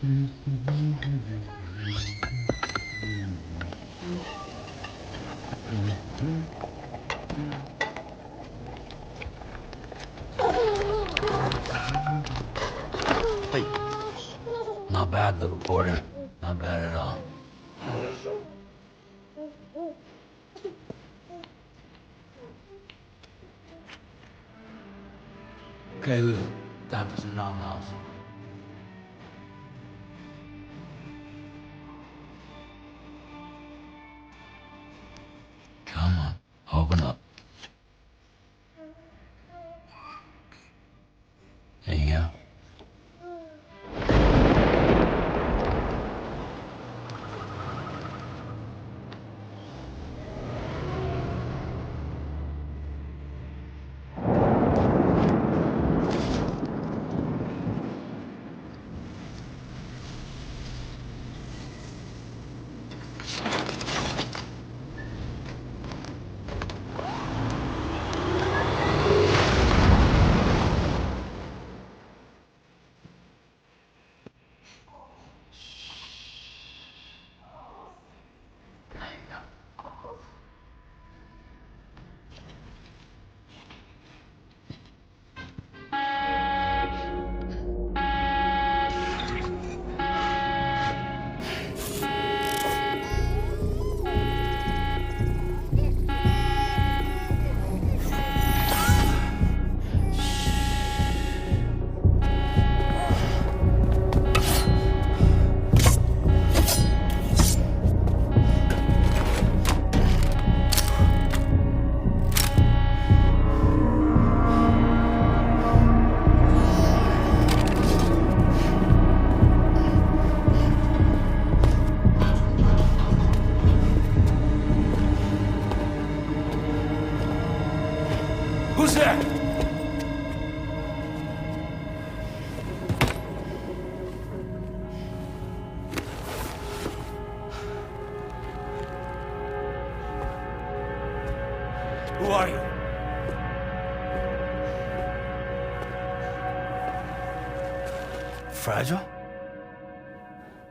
Hey. Not bad, little porter. Not bad at all. Okay, Lou. Time for some nom-noms. Come on, open up. There you go. Who's there? Who are you? Fragile?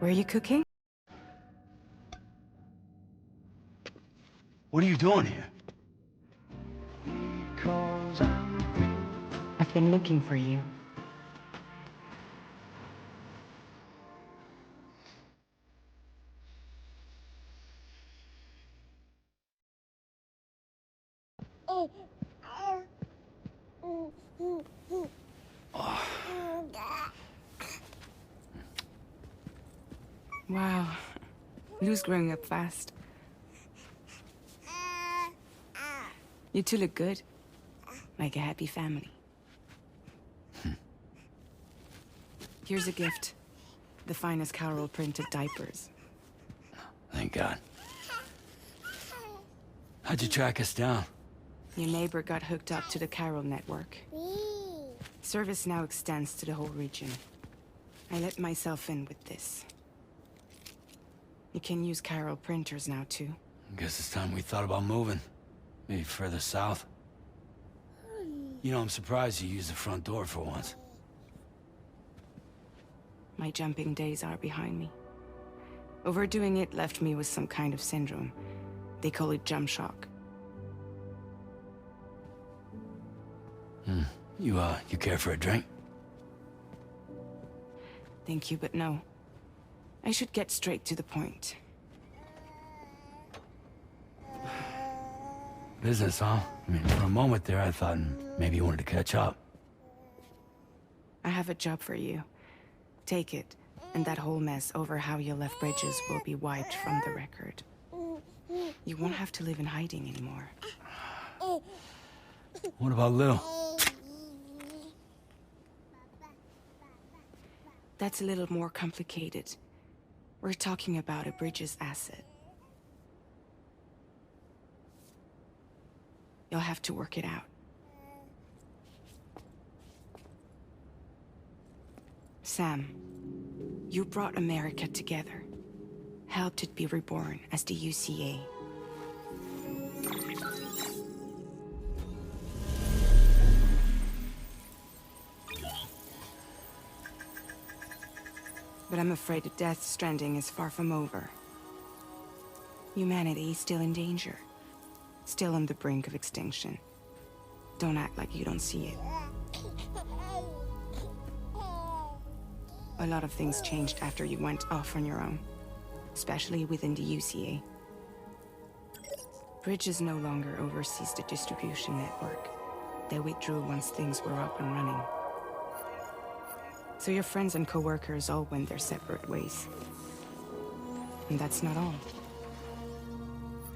Were you cooking? What are you doing here? I've been looking for you. Wow. Lou's growing up fast. You two look good. Like a happy family. Here's a gift. The finest Carol printed diapers. Thank God. How'd you track us down? Your neighbor got hooked up to the Carol network. Service now extends to the whole region. I let myself in with this. You can use Carol printers now, too. Guess it's time we thought about moving. Maybe further south. You know, I'm surprised you used the front door for once. My jumping days are behind me. Overdoing it left me with some kind of syndrome. They call it jump shock. You care for a drink? Thank you, but no. I should get straight to the point. Business, huh? I mean, for a moment there, I thought maybe you wanted to catch up. I have a job for you. Take it, and that whole mess over how you left Bridges will be wiped from the record. You won't have to live in hiding anymore. What about Lil? That's a little more complicated. We're talking about a Bridges asset. You'll have to work it out. Sam, you brought America together. Helped it be reborn as the UCA. But I'm afraid that Death Stranding is far from over. Humanity is still in danger. Still on the brink of extinction. Don't act like you don't see it. A lot of things changed after you went off on your own. Especially within the UCA. Bridges no longer oversees the distribution network. They withdrew once things were up and running. So your friends and co-workers all went their separate ways. And that's not all.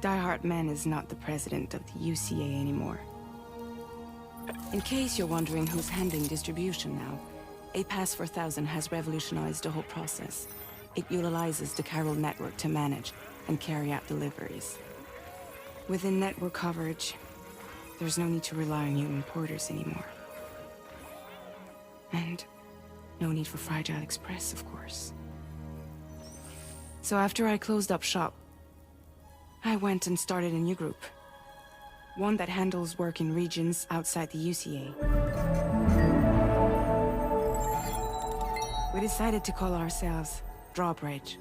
Die Hard Man is not the president of the UCA anymore. In case you're wondering who's handling distribution now, A Pass 4000 has revolutionized the whole process. It utilizes the chiral network to manage and carry out deliveries. Within network coverage, there's no need to rely on human porters anymore. And no need for Fragile Express, of course. So after I closed up shop, I went and started a new group. One that handles work in regions outside the UCA. We decided to call ourselves Drawbridge.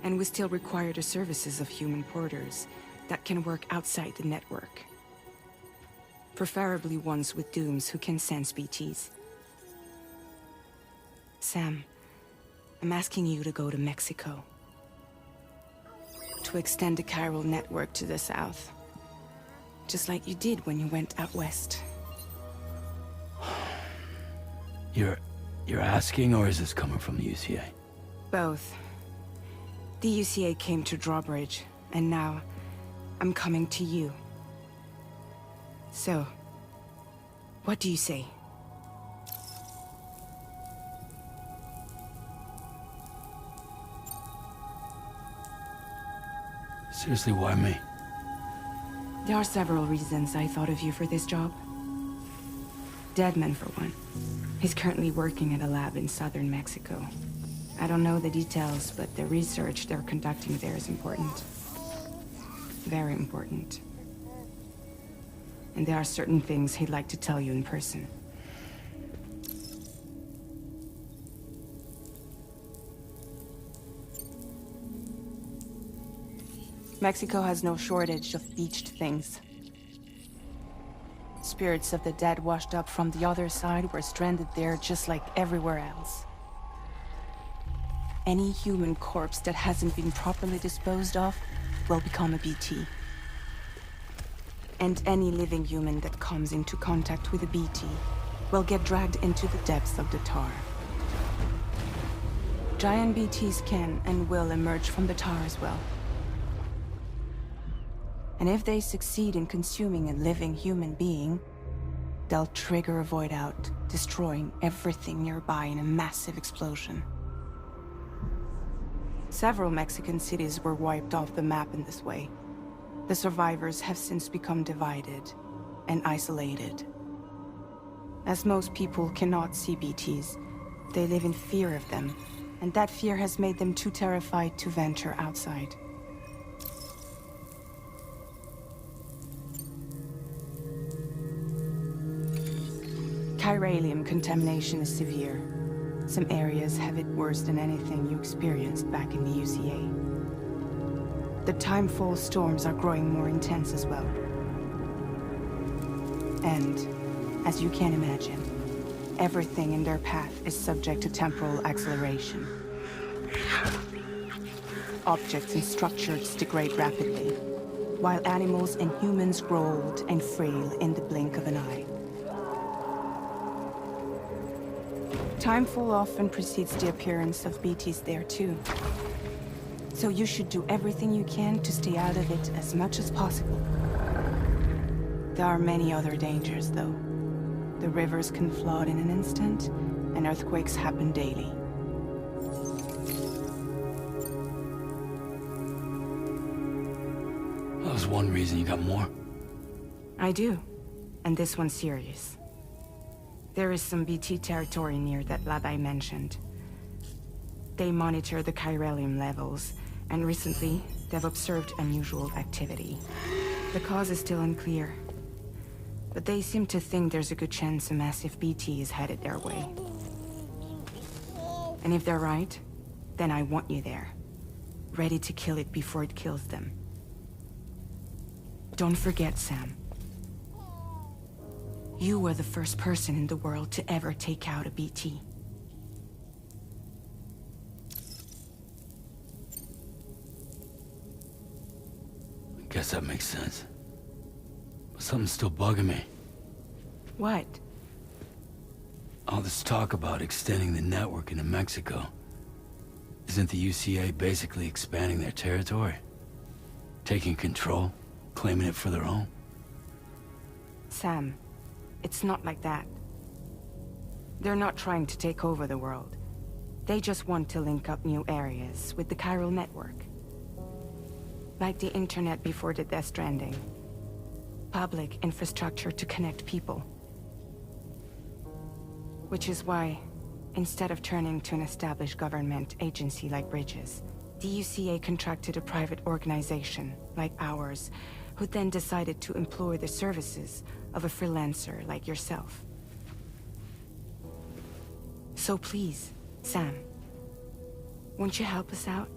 And we still require the services of human porters that can work outside the network. Preferably ones with dooms who can sense BTs. Sam, I'm asking you to go to Mexico. To extend the chiral network to the south. Just like you did when you went out west. You're asking, or is this coming from the UCA? Both. The UCA came to Drawbridge, and now I'm coming to you. So, what do you say? Seriously, why me? There are several reasons I thought of you for this job. Deadman, for one. He's currently working at a lab in southern Mexico. I don't know the details, but the research they're conducting there is important. Very important. And there are certain things he'd like to tell you in person. Mexico has no shortage of beached things. Spirits of the dead washed up from the other side were stranded there just like everywhere else. Any human corpse that hasn't been properly disposed of will become a BT. And any living human that comes into contact with a BT will get dragged into the depths of the tar. Giant BTs can and will emerge from the tar as well. And if they succeed in consuming a living human being, they'll trigger a void out, destroying everything nearby in a massive explosion. Several Mexican cities were wiped off the map in this way. The survivors have since become divided and isolated. As most people cannot see BTs, they live in fear of them, and that fear has made them too terrified to venture outside. Chiralium contamination is severe. Some areas have it worse than anything you experienced back in the UCA. The timefall storms are growing more intense as well. And, as you can imagine, everything in their path is subject to temporal acceleration. Objects and structures degrade rapidly, while animals and humans grow old and frail in the blink of an eye. Timefall often precedes the appearance of BTs there too. So you should do everything you can to stay out of it as much as possible. There are many other dangers though. The rivers can flood in an instant, and earthquakes happen daily. That was one reason. You got more? I do. And this one's serious. There is some BT territory near that lab I mentioned. They monitor the chiralium levels, and recently, they've observed unusual activity. The cause is still unclear, but they seem to think there's a good chance a massive BT is headed their way. And if they're right, then I want you there. Ready to kill it before it kills them. Don't forget, Sam. You were the first person in the world to ever take out a BT. I guess that makes sense. But something's still bugging me. What? All this talk about extending the network into Mexico. Isn't the UCA basically expanding their territory? Taking control? Claiming it for their own? Sam, it's not like that. They're not trying to take over the world. They just want to link up new areas with the chiral network. Like the internet before the Death Stranding. Public infrastructure to connect people. Which is why, instead of turning to an established government agency like Bridges, the UCA contracted a private organization, like ours, who then decided to employ the services of a freelancer like yourself. So please, Sam, won't you help us out?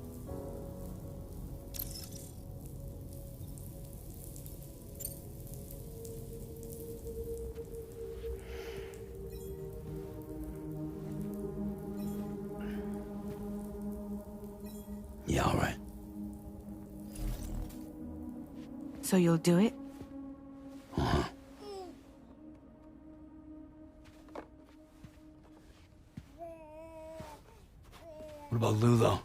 Yeah, all right. So you'll do it? Uh-huh. What about Lou, though?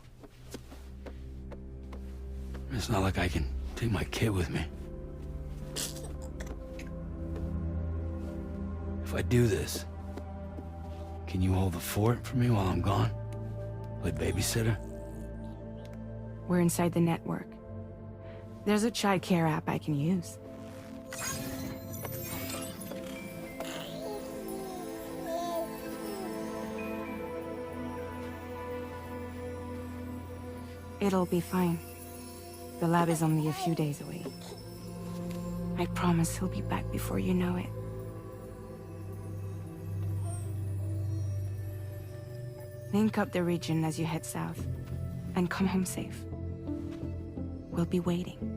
It's not like I can take my kid with me. If I do this, can you hold the fort for me while I'm gone? Play babysitter? We're inside the network. There's a child care app I can use. It'll be fine. The lab is only a few days away. I promise he'll be back before you know it. Link up the region as you head south, and come home safe. We'll be waiting.